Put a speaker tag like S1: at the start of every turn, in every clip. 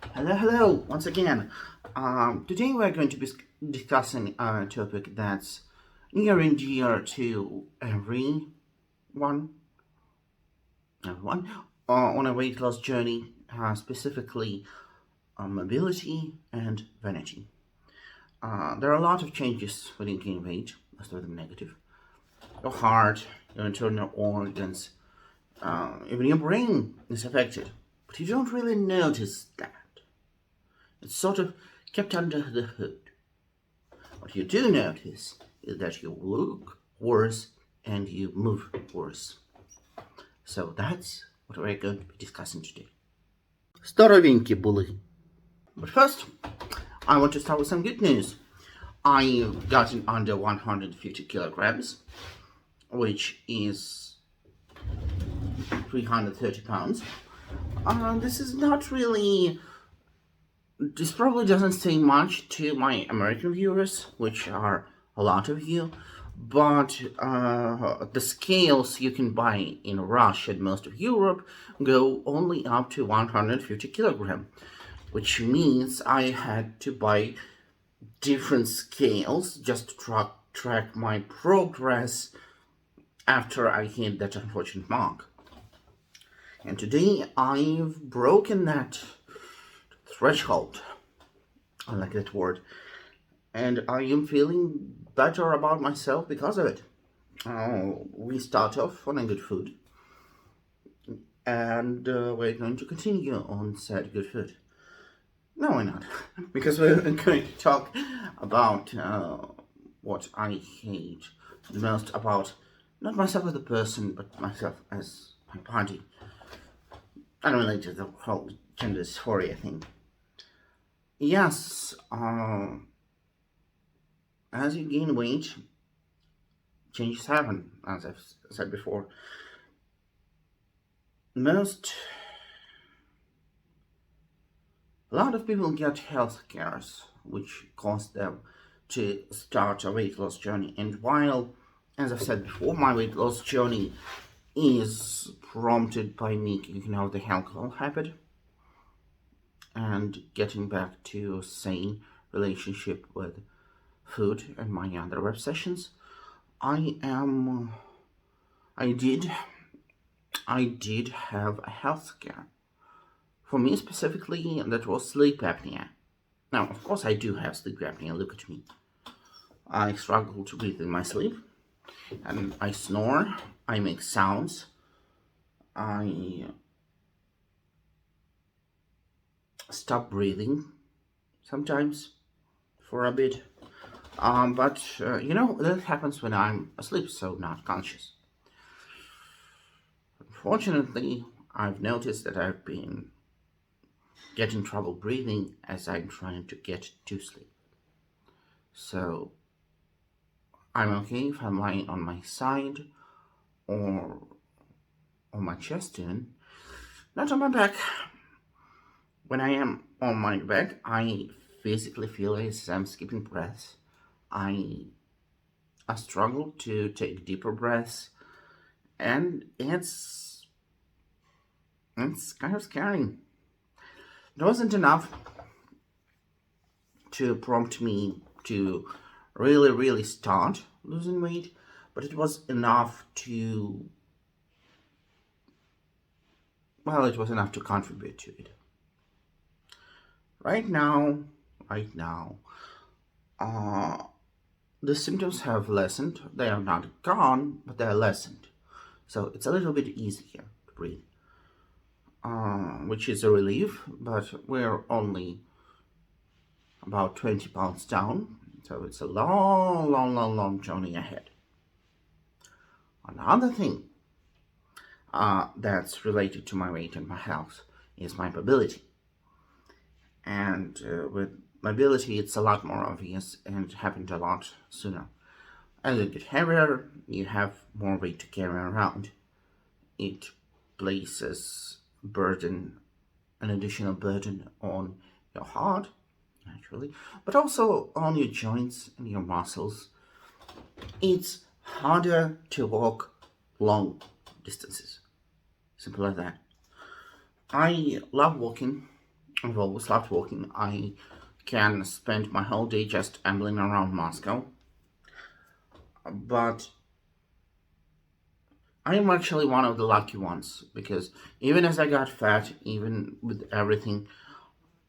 S1: Hello, once again. Today we're going to be discussing a topic that's near and dear to everyone on a weight loss journey, specifically mobility and vanity. There are a lot of changes when you gain weight, most of them negative. Your heart, your internal organs, even your brain is affected, but you don't really notice that. It's sort of kept under the hood. What you do notice is that you look worse and you move worse. So that's what we're going to be discussing today. Здоровенькі були. But first, I want to start with some good news. I've gotten under 150 kilograms, which is 330 pounds. This probably doesn't say much to my American viewers, which are a lot of you, but the scales you can buy in Russia and most of Europe go only up to 150 kilogram, which means I had to buy different scales just to track my progress after I hit that unfortunate mark. And today I've broken that threshold. I like that word. And I am feeling better about myself because of it. We start off on a good food. And we're going to continue on said good food. No, we're not. Because we're going to talk about what I hate the most about not myself as a person, but myself as my body. Unrelated to the whole gender dysphoria thing. Yes, as you gain weight, changes happen, as I've said before. A lot of people get health scares, which cause them to start a weight loss journey. And while, as I've said before, my weight loss journey is prompted by me kicking out the alcohol habit and getting back to a sane relationship with food and my other obsessions, I did have a health scare. For me specifically, that was sleep apnea. Now, of course, I do have sleep apnea. Look at me. I struggle to breathe in my sleep, and I snore. I make sounds. I stop breathing sometimes for a bit. But that happens when I'm asleep, so not conscious. Unfortunately, I've noticed that I've been getting trouble breathing as I'm trying to get to sleep. So I'm okay if I'm lying on my side or on my chest even, not on my back. When I am on my back, I physically feel as I'm skipping breaths. I struggle to take deeper breaths, and it's kind of scary. It wasn't enough to prompt me to really start losing weight, but it was enough to contribute to it. Right now, the symptoms have lessened. They are not gone, but they are lessened. So it's a little bit easier to breathe, which is a relief, but we're only about 20 pounds down, so it's a long journey ahead. Another thing that's related to my weight and my health is my mobility. And with mobility, it's a lot more obvious and happened a lot sooner. As you get heavier, you have more weight to carry around. It places an additional burden on your heart, naturally, but also on your joints and your muscles. It's harder to walk long distances. Simple as that. I love walking. I've always loved walking. I can spend my whole day just ambling around Moscow. But I'm actually one of the lucky ones because even as I got fat, even with everything,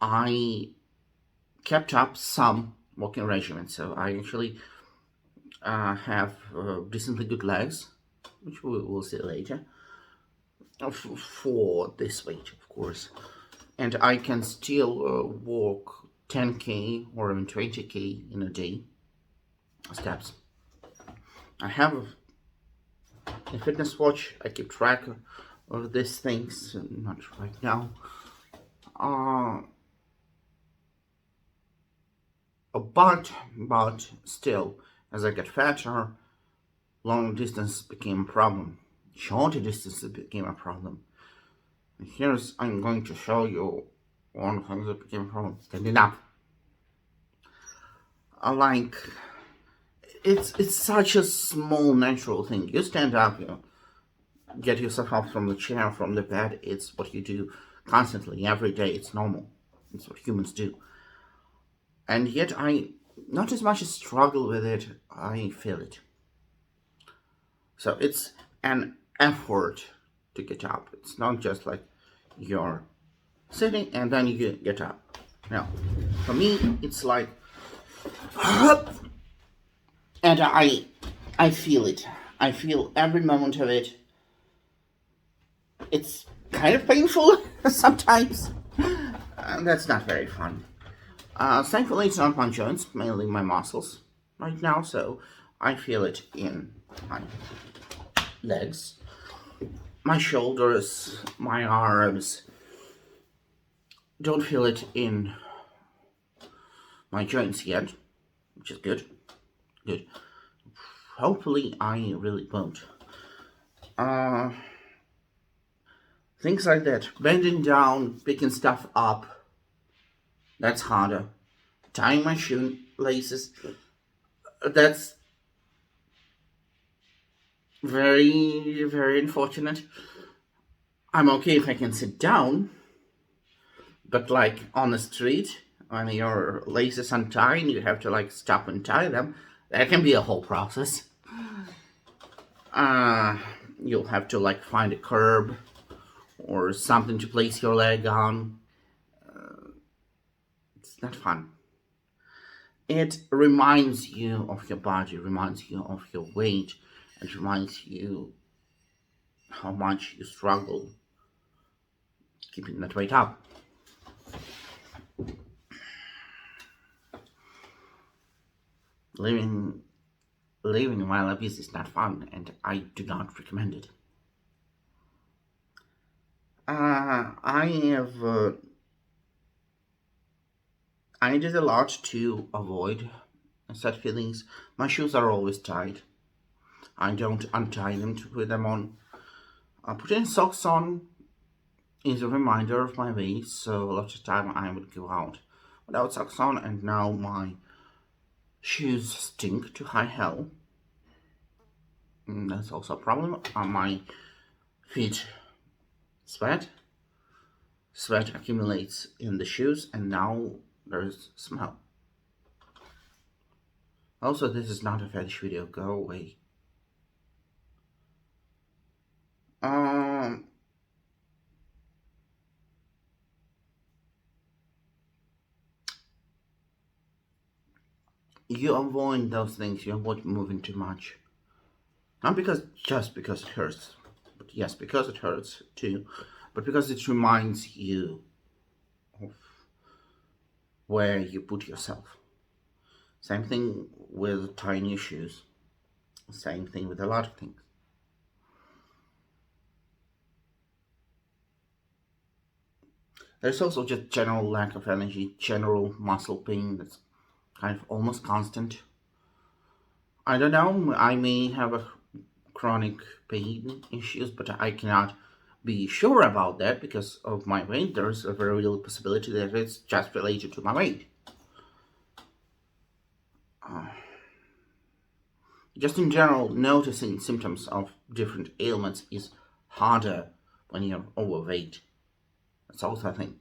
S1: I kept up some walking regimen. So I actually have decently good legs, which we will see later, for this weight, of course. And I can still walk 10k or even 20k in a day steps. I have a fitness watch. I keep track of these things, not right now. Uh, but still, as I get fatter, long distance became a problem. Shorter distances became a problem. And here's I'm going to show you one thing that became a problem. Standing up. I like it's such a small natural thing. You stand up, you get yourself up from the chair, from the bed. It's what you do constantly, every day. It's normal. It's what humans do. And yet I not as much as struggle with it, I feel it. So it's an effort to get up. It's not just like you're sitting and then you get up. Now, for me, it's like, and I feel it. I feel every moment of it. It's kind of painful sometimes. And that's not very fun. Thankfully, it's not my joints, mainly my muscles right now, so I feel it in my legs, my shoulders, my arms. Don't feel it in my joints yet, which is good. Good. Hopefully, I really won't. Things like that. Bending down, picking stuff up. That's harder. Tying my shoelaces. That's very, very unfortunate. I'm okay if I can sit down, but like on the street, when your laces untied, you have to like stop and tie them. That can be a whole process. You'll have to like find a curb or something to place your leg on. It's not fun. It reminds you of your body, reminds you of your weight, it reminds you how much you struggle keeping that weight up. Living while obese is not fun, and I do not recommend it. I did a lot to avoid sad feelings. My shoes are always tied. I don't untie them to put them on. Putting socks on is a reminder of my weight, so a lot of time I would go out without socks on, and now my shoes stink to high hell. That's also a problem. My feet sweat. Sweat accumulates in the shoes, and now there's smell. Also, this is not a fetish video. Go away. You avoid those things. You avoid moving too much. Not just because it hurts, but yes, because it hurts too, but because it reminds you of where you put yourself. Same thing with tiny shoes. Same thing with a lot of things. There's also just general lack of energy, general muscle pain that's kind of almost constant. I don't know, I may have a chronic pain issues, but I cannot be sure about that because of my weight. There's a very real possibility that it's just related to my weight. Just in general, noticing symptoms of different ailments is harder when you're overweight. That's also a thing.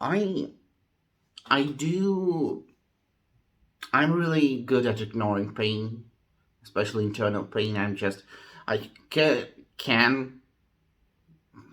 S1: I I do I'm really good at ignoring pain, especially internal pain. I can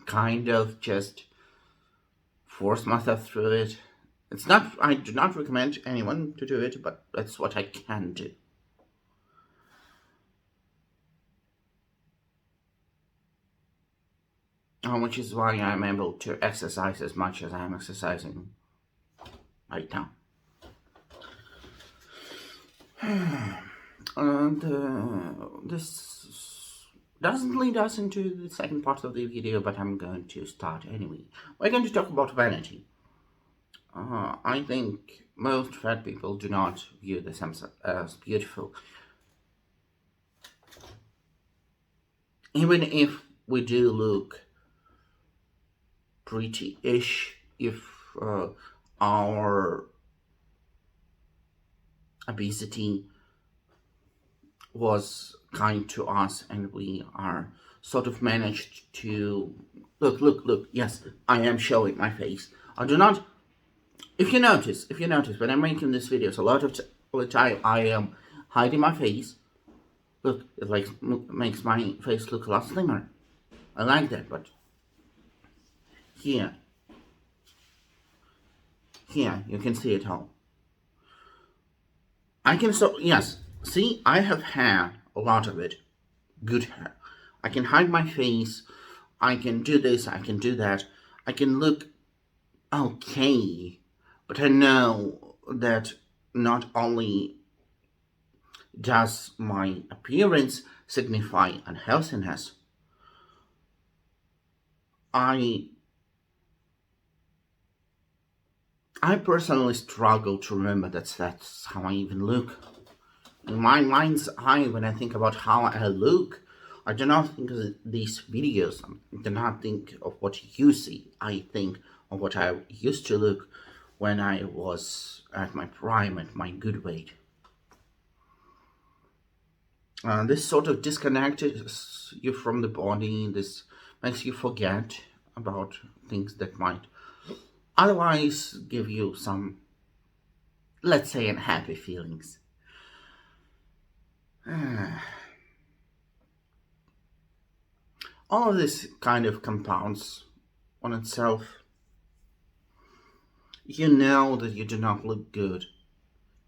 S1: kind of just force myself through it. It's not, I do not recommend anyone to do it, but that's what I can do. Which is why I'm able to exercise as much as I'm exercising right now. And this doesn't lead us into the second part of the video, but I'm going to start anyway. We're going to talk about vanity. I think most fat people do not view this as beautiful. Even if we do look pretty-ish, if our obesity was kind to us and we are sort of managed to look, yes, I am showing my face. I do not, if you notice when I'm making these videos, a lot of the time I am hiding my face. Look, it like makes my face look a lot slimmer. I like that, but here you can see it all. I can, so yes, see, I have hair, a lot of it, good hair. I can hide my face, I can do this, I can do that, I can look okay, but I know that not only does my appearance signify unhealthiness, I personally struggle to remember that's how I even look. In my mind's eye, when I think about how I look, I do not think of these videos. I do not think of what you see. I think of what I used to look when I was at my prime, at my good weight. This sort of disconnects you from the body. This makes you forget about things that might otherwise give you some, let's say, unhappy feelings. All of this kind of compounds on itself. You know that you do not look good.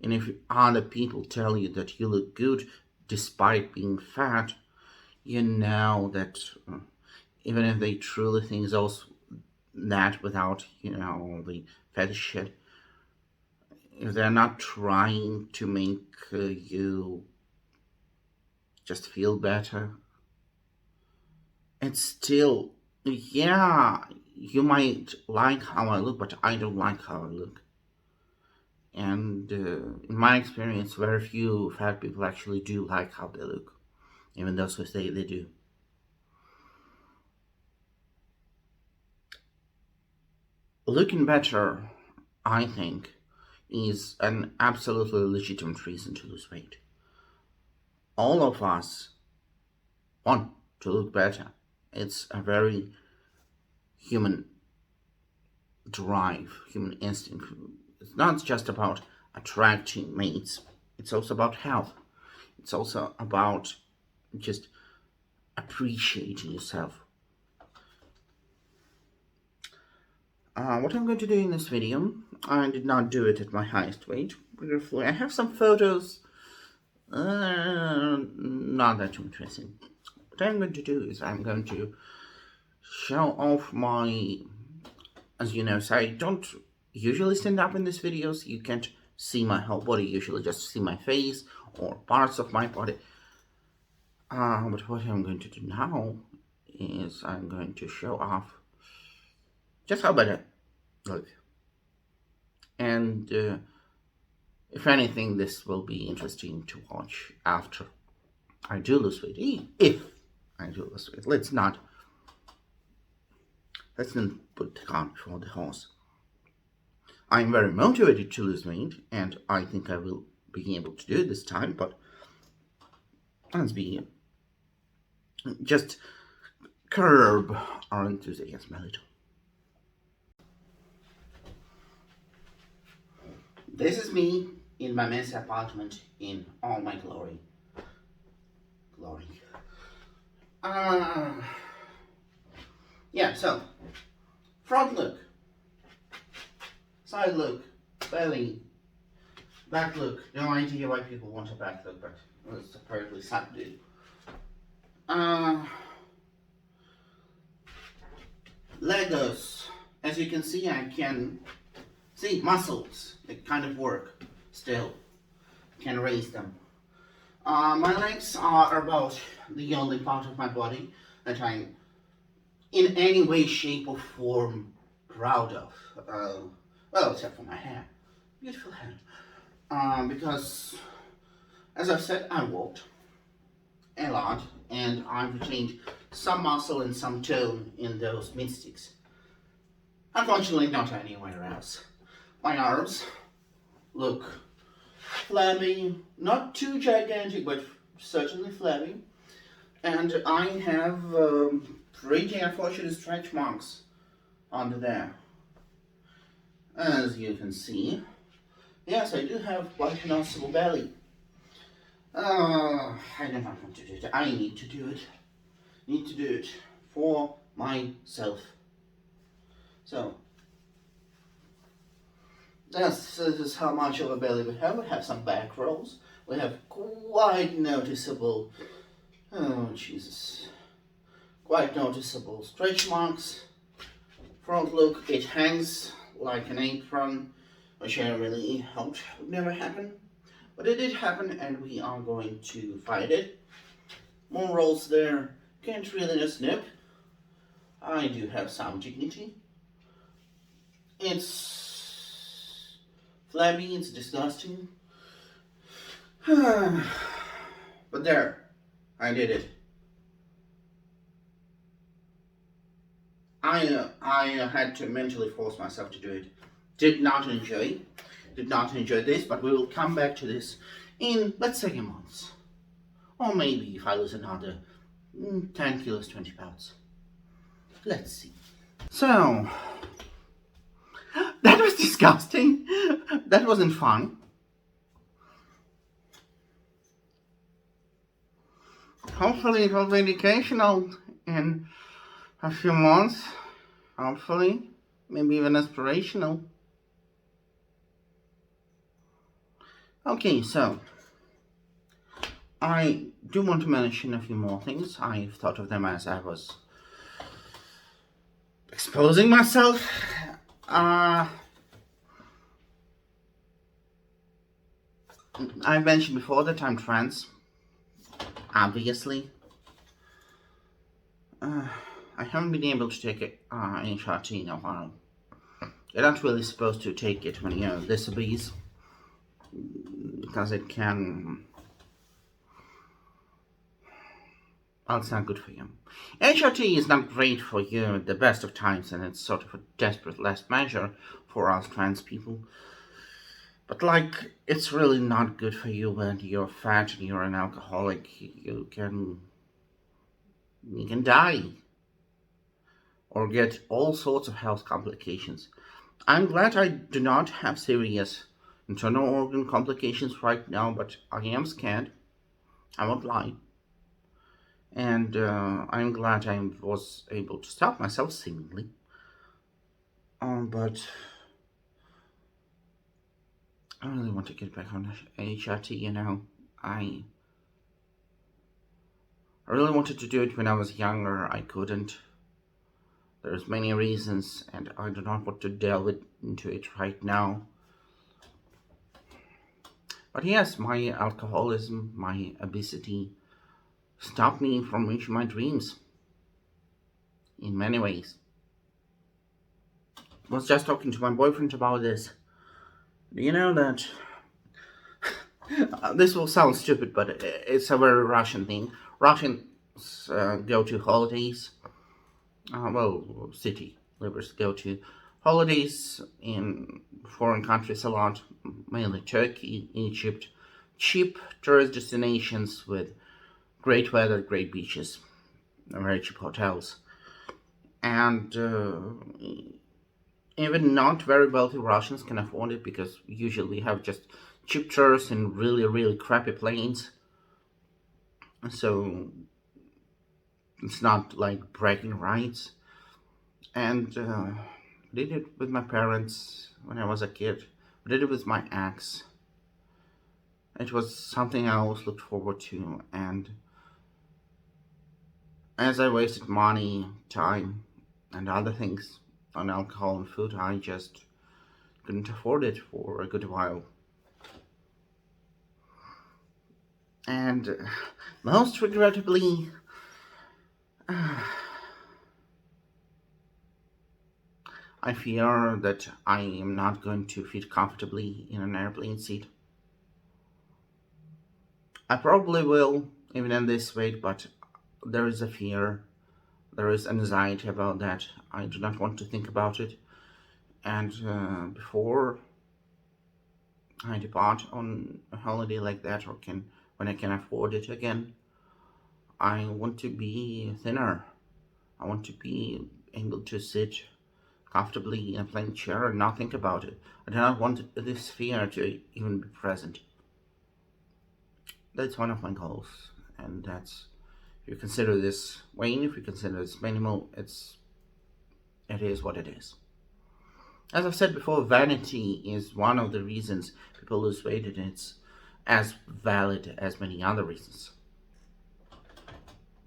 S1: And if other people tell you that you look good despite being fat, you know that even if they truly think also that without, all the fetish shit, if they're not trying to make you just feel better, it's still, yeah, you might like how I look, but I don't like how I look. And in my experience, very few fat people actually do like how they look, even those who say they do. Looking better, I think, is an absolutely legitimate reason to lose weight. All of us want to look better. It's a very human drive, human instinct. It's not just about attracting mates, it's also about health. It's also about just appreciating yourself. What I'm going to do in this video, I did not do it at my highest weight. Briefly, I have some photos, not that interesting. What I'm going to do is I'm going to show off my, as you know, so I don't usually stand up in these videos. You can't see my whole body, you usually just see my face or parts of my body. But what I'm going to do now is I'm going to show off just how bad I look. And if anything, this will be interesting to watch after I do lose weight. If I do lose weight, let's not put the cart before the horse. I'm very motivated to lose weight, and I think I will be able to do it this time, but let's be just curb our enthusiasm a little. This is me in my men's apartment in all my glory. Glory. Uh, yeah, so, front look, side look, belly, back look. No idea why people want a back look, but it's apparently something. Legos. As you can see, I can see muscles. They kind of work still. Can raise them. My legs are about the only part of my body that I'm in any way, shape, or form proud of. Well, except for my hair. Beautiful hair. Because, as I've said, I walked a lot and I've retained some muscle and some tone in those midsticks. Unfortunately, not anywhere else. My arms look flabby, not too gigantic, but certainly flabby. And I have pretty unfortunate stretch marks under there. As you can see, yes, I do have quite a noticeable belly. I don't want to do it. I need to do it. Need to do it for myself. So, this is how much of a belly we have. We have some back rolls. We have quite noticeable, oh Jesus, quite noticeable stretch marks. Front look, it hangs like an apron, which I really hoped would never happen. But it did happen, and we are going to fight it. More rolls there. Can't really just nip. I do have some dignity. It's flabby, it's disgusting. But there, I did it. I had to mentally force myself to do it. Did not enjoy this, but we will come back to this in, let's say, a month. Or maybe if I lose another 10 kilos, 20 pounds. Let's see. So, that was disgusting. That wasn't fun. Hopefully it will be educational in a few months. Hopefully. Maybe even inspirational. Okay, so I do want to mention a few more things. I've thought of them as I was exposing myself. I mentioned before that I'm trans. Obviously. I haven't been able to take it HRT in a while. You're not really supposed to take it when you're this obese, because it can, well, it's not good for you. HRT is not great for you at the best of times, and it's sort of a desperate last measure for us trans people. But like, it's really not good for you when you're fat and you're an alcoholic. You can die or get all sorts of health complications. I'm glad I do not have serious internal organ complications right now, but I am scared. I won't lie. And I'm glad I was able to stop myself, seemingly. But I really want to get back on HRT, you know. I really wanted to do it when I was younger. I couldn't. There's many reasons, and I do not want to delve into it right now. But yes, my alcoholism, my obesity, stopped me from reaching my dreams. In many ways. I was just talking to my boyfriend about this. Do you know that... this will sound stupid, but it's a very Russian thing. Russians go to holidays. City livers go to holidays in foreign countries a lot, mainly Turkey, Egypt. Cheap tourist destinations with great weather, great beaches, very cheap hotels. And Even not very wealthy Russians can afford it because usually we have just cheap tours and really, really crappy planes. So it's not like bragging rights. And did it with my parents when I was a kid. I did it with my ex. It was something I always looked forward to. And as I wasted money, time, and other things on alcohol and food, I just couldn't afford it for a good while. And most regrettably, I fear that I am not going to fit comfortably in an airplane seat. I probably will, even in this weight, but there is a fear, there is anxiety about that. I do not want to think about it. And before I depart on a holiday like that, or when I can afford it again, I want to be thinner. I want to be able to sit comfortably in a plain chair and not think about it. I do not want this fear to even be present. That's one of my goals, and that's if you consider this Wayne, if you consider this minimal, it is what it is. As I've said before, vanity is one of the reasons people lose weight, and it's as valid as many other reasons.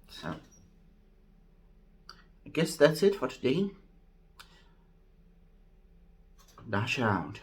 S1: So I guess that's it for today. Dasha out.